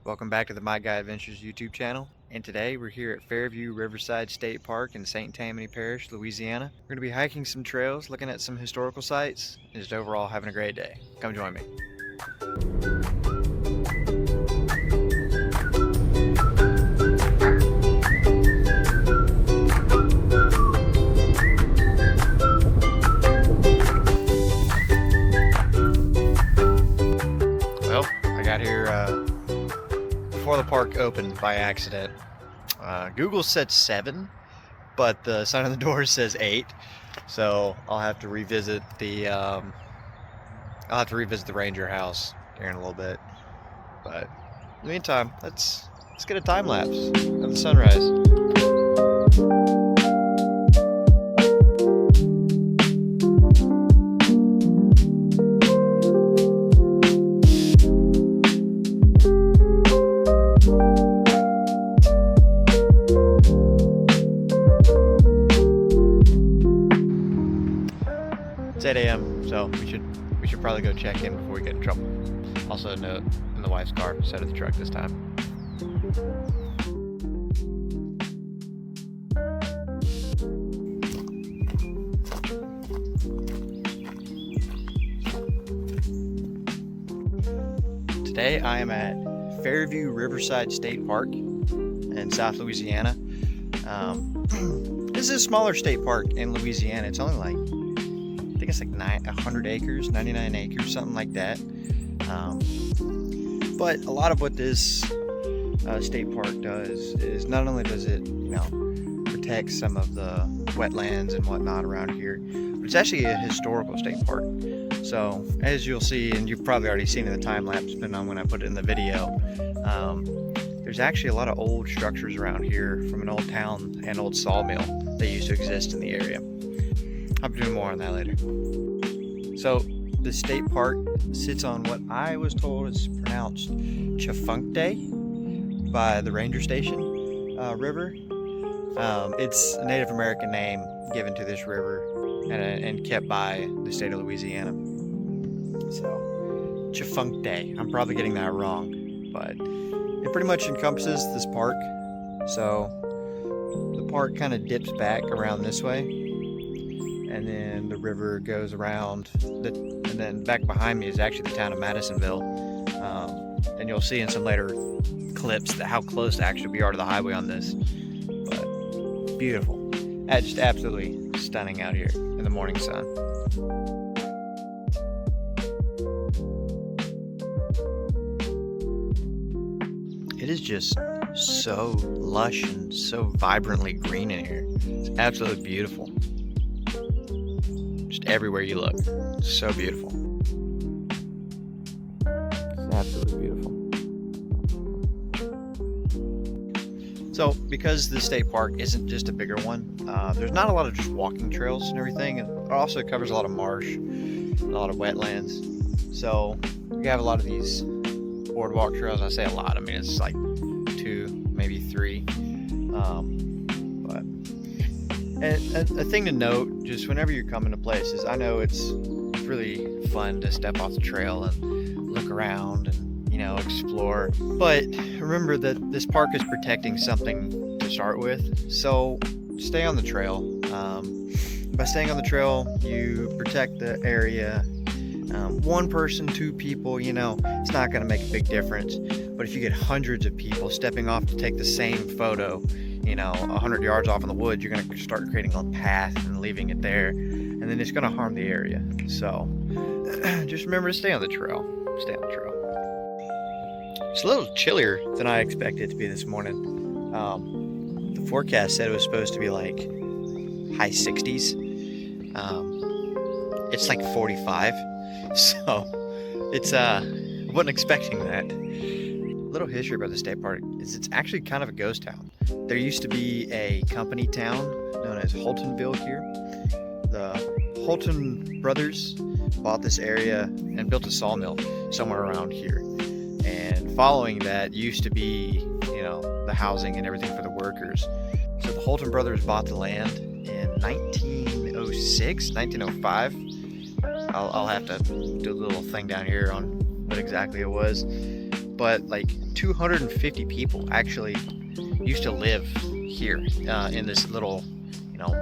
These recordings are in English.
Welcome back to the My Guy Adventures YouTube channel, and today we're here at Fairview Riverside State Park in St. Tammany Parish, Louisiana. We're going to be hiking some trails, looking at some historical sites, and just overall having a great day. Come join me. Well, I got here before the park opened by accident. Google said 7, but the sign on the door says 8. So I'll have to revisit the ranger house here in a little bit. But in the meantime, let's get a time lapse of the sunrise. It's 8 a.m. so we should probably go check in before we get in trouble. Also a note in the wife's car instead of the truck this time. Today I am at Fairview Riverside State Park in South Louisiana. This is a smaller state park in Louisiana. It's only like, I think it's like 100 acres, 99 acres, something like that. But a lot of what this state park does is not only does it, protect some of the wetlands and whatnot around here, but it's actually a historical state park. So as you'll see, and you've probably already seen in the time lapse, depending on when I put it in the video, there's actually a lot of old structures around here from an old town and old sawmill that used to exist in the area. I'll be doing more on that later. So the state park sits on what I was told is pronounced Chafunkte by the ranger station river. It's a Native American name given to this river and kept by the state of Louisiana. So Chafunkte, I'm probably getting that wrong, but it pretty much encompasses this park. So the park kind of dips back around this way, and then the river goes around, and then back behind me is actually the town of Madisonville. And you'll see in some later clips how close actually we are to the highway on this. But beautiful. Just absolutely stunning out here in the morning sun. It is just so lush and so vibrantly green in here. It's absolutely beautiful. Just everywhere you look. It's so beautiful. It's absolutely beautiful. So because the state park isn't just a bigger one, there's not a lot of just walking trails and everything. It also covers a lot of marsh and a lot of wetlands. So we have a lot of these boardwalk trails. I say a lot, I mean it's like 2, maybe 3. But a thing to note, just whenever you're coming to places, I know it's really fun to step off the trail and look around and explore, but remember that this park is protecting something to start with, so stay on the trail. By staying on the trail, you protect the area. 1 person, 2 people, it's not going to make a big difference. But if you get hundreds of people stepping off to take the same photo, 100 yards off in the woods, you're going to start creating a path and leaving it there, and then it's going to harm the area. So just remember to stay on the trail. Stay on the trail. It's a little chillier than I expected it to be this morning. The forecast said it was supposed to be like high 60s. It's like 45. So it's wasn't expecting that. A little history about the state park is it's actually kind of a ghost town. There used to be a company town known as Houltonville here. The Houlton brothers bought this area and built a sawmill somewhere around here. And following that used to be, the housing and everything for the workers. So the Houlton brothers bought the land in 1906, 1905. I'll have to do a little thing down here on what exactly it was. but like 250 people actually used to live here in this little, you know,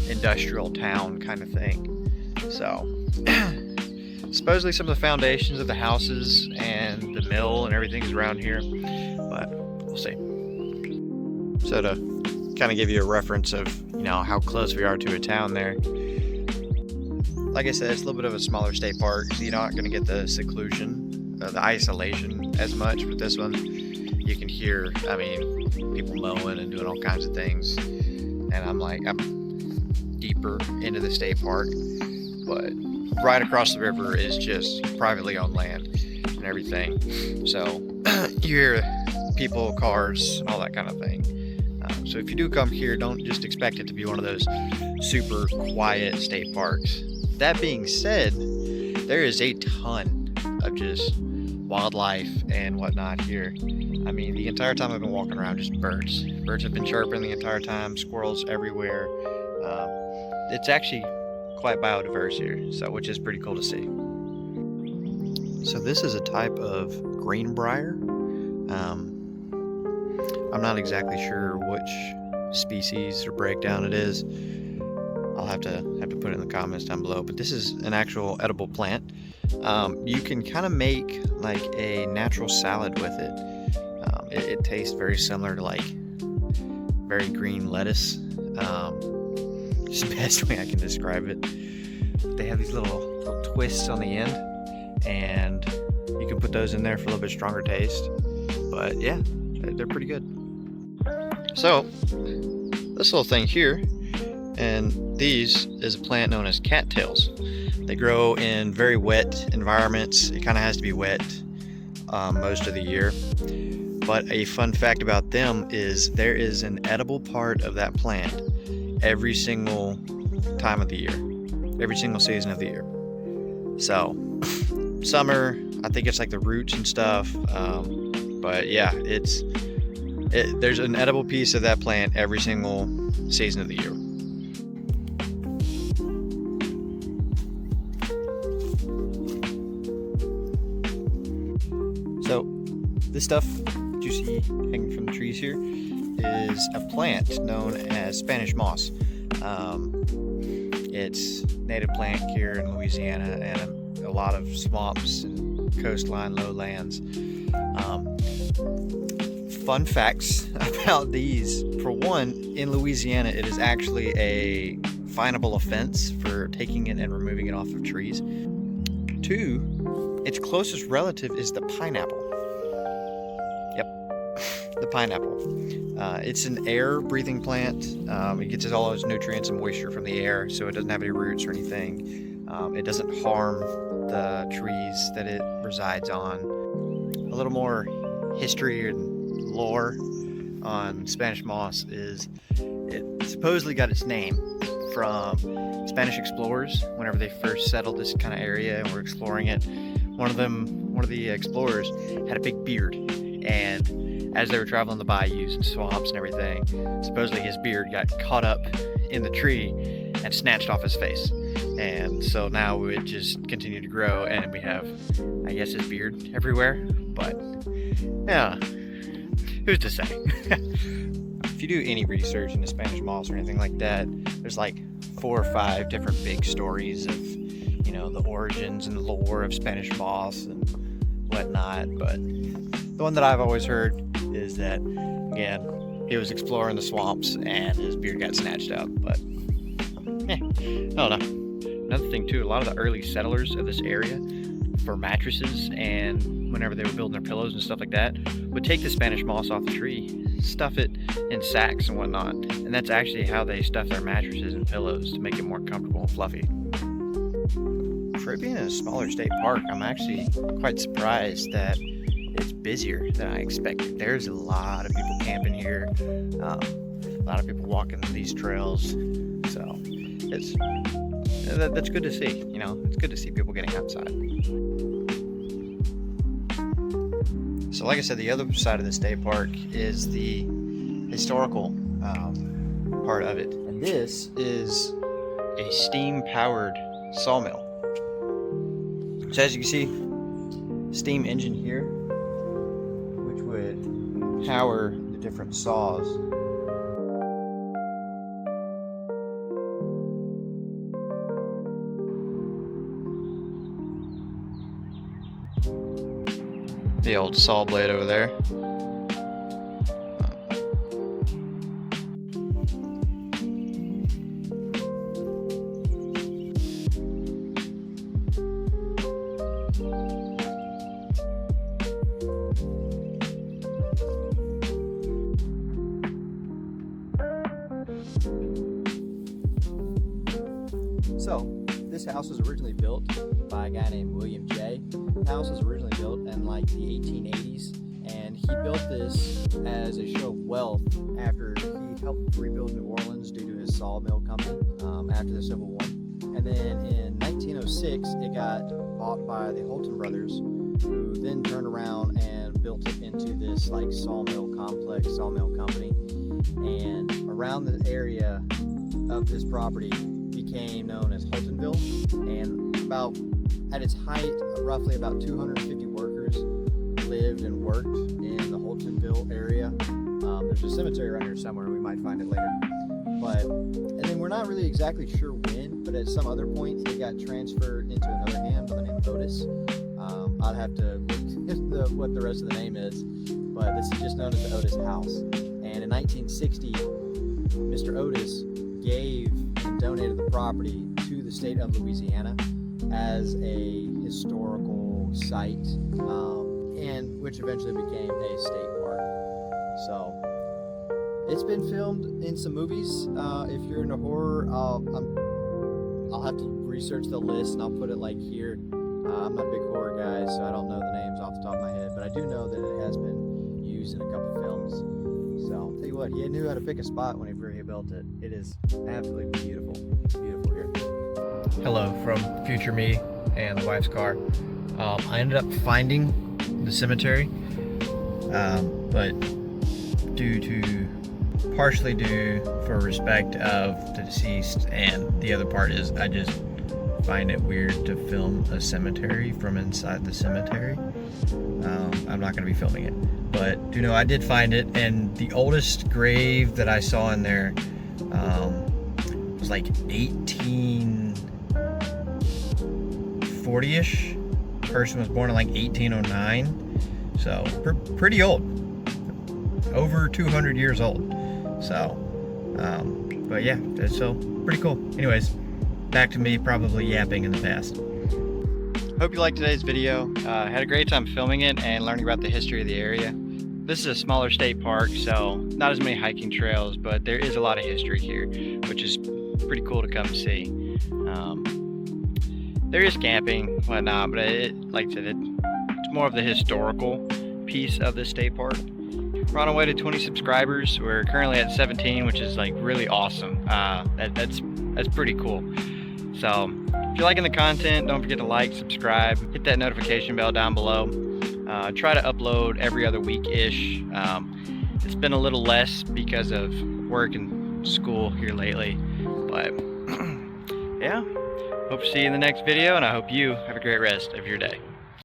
industrial town kind of thing. So supposedly some of the foundations of the houses and the mill and everything is around here, but we'll see. So to kind of give you a reference of, you know, how close we are to a town there, like I said, it's a little bit of a smaller state park, so you're not going to get the seclusion, the isolation as much. But this one, you can hear, I mean, people mowing and doing all kinds of things. And I'm deeper into the state park, but right across the river is just privately owned land and everything. So you hear people, cars, all that kind of thing. So if you do come here, don't just expect it to be one of those super quiet state parks. That being said, there is a ton of just wildlife and whatnot here. I mean, the entire time I've been walking around, just birds. Birds have been chirping the entire time, squirrels everywhere. It's actually quite biodiverse here, so which is pretty cool to see. So this is a type of greenbrier. I'm not exactly sure which species or breakdown it is. I'll have to put it in the comments down below, but this is an actual edible plant. You can kind of make like a natural salad with it. It tastes very similar to like very green lettuce. It's the best way I can describe it. They have these little twists on the end, and you can put those in there for a little bit stronger taste. But yeah, they're pretty good. So this little thing here, and these is a plant known as cattails. They grow in very wet environments. It kind of has to be wet most of the year. But a fun fact about them is there is an edible part of that plant every single time of the year, every single season of the year. So summer, I think it's like the roots and stuff. But yeah, there's an edible piece of that plant every single season of the year. So this stuff you see hanging from the trees here is a plant known as Spanish moss. It's a native plant here in Louisiana and a lot of swamps and coastline lowlands. Fun facts about these. For one, in Louisiana, it is actually a finable offense for taking it and removing it off of trees. Two, its closest relative is the pineapple. Yep, the pineapple. It's an air-breathing plant. It gets all its nutrients and moisture from the air, so it doesn't have any roots or anything. It doesn't harm the trees that it resides on. A little more history and lore on Spanish moss is it supposedly got its name from Spanish explorers. Whenever they first settled this kind of area and were exploring it, one of the explorers had a big beard, and as they were traveling the bayous and swamps and everything, supposedly his beard got caught up in the tree and snatched off his face. And so now it just continued to grow, and we have, I guess, his beard everywhere. But yeah, who's to say? If you do any research into Spanish moss or anything like that, there's like 4 or 5 different big stories of, you know, the origins and lore of Spanish moss and whatnot. But the one that I've always heard is that, again, he was exploring the swamps and his beard got snatched up. But I don't know. Another thing too, a lot of the early settlers of this area, for mattresses and whenever they were building their pillows and stuff like that, would take the Spanish moss off the tree, stuff it in sacks and whatnot, and that's actually how they stuff their mattresses and pillows to make it more comfortable and fluffy. For it being a smaller state park, I'm actually quite surprised that it's busier than I expected. There's a lot of people camping here, a lot of people walking these trails, so that's good to see. You know, it's good to see people getting outside. So like I said, the other side of the state park is the historical part of it. And this is a steam-powered sawmill. So as you can see, steam engine here. would power the different saws. The old saw blade over there. So, this house was originally built by a guy named William J. The house was originally built in like the 1880s, and he built this as a show of wealth after he helped rebuild New Orleans due to his sawmill company after the Civil War. And then in 1906, it got bought by the Houlton brothers, who then turned around and built it into this like sawmill complex, sawmill company. And around the area of this property became known as Houltonville, and about at its height, roughly about 250 workers lived and worked in the Houltonville area. There's a cemetery around here somewhere, we might find it later. And then we're not really exactly sure when, but at some other point it got transferred into another hand by the name of Otis. I'd have to look what the rest of the name is, but this is just known as the Otis House. And in 1960, Mr. Otis gave and donated the property to the state of Louisiana as a historical site, and which eventually became a state park. So it's been filmed in some movies. If you're into horror, I'll have to research the list and I'll put it like here. I'm not a big horror guy, so I don't know the names off the top of my head, but I do know that it has been used in a couple films. So I'll tell you what, he knew how to pick a spot whenever he built it. It is absolutely beautiful, beautiful here. Hello from future me and the wife's car. I ended up finding the cemetery, but partially due for respect of the deceased, and the other part is I just find it weird to film a cemetery from inside the cemetery. I'm not going to be filming it, but do know I did find it, and the oldest grave that I saw in there was like 1840-ish. Person was born in like 1809, so pretty old, over 200 years old. So, but yeah, so pretty cool. Anyways, back to me probably yapping in the past. Hope you liked today's video. Had a great time filming it and learning about the history of the area. This is a smaller state park, so not as many hiking trails, but there is a lot of history here, which is pretty cool to come see. There is camping, whatnot, but like I said, it's more of the historical piece of the state park. We're on our way to 20 subscribers. We're currently at 17, which is like really awesome. That's pretty cool. So if you're liking the content, don't forget to like, subscribe, hit that notification bell down below. Try to upload every other week-ish. It's been a little less because of work and school here lately, but yeah, hope to see you in the next video, and I hope you have a great rest of your day.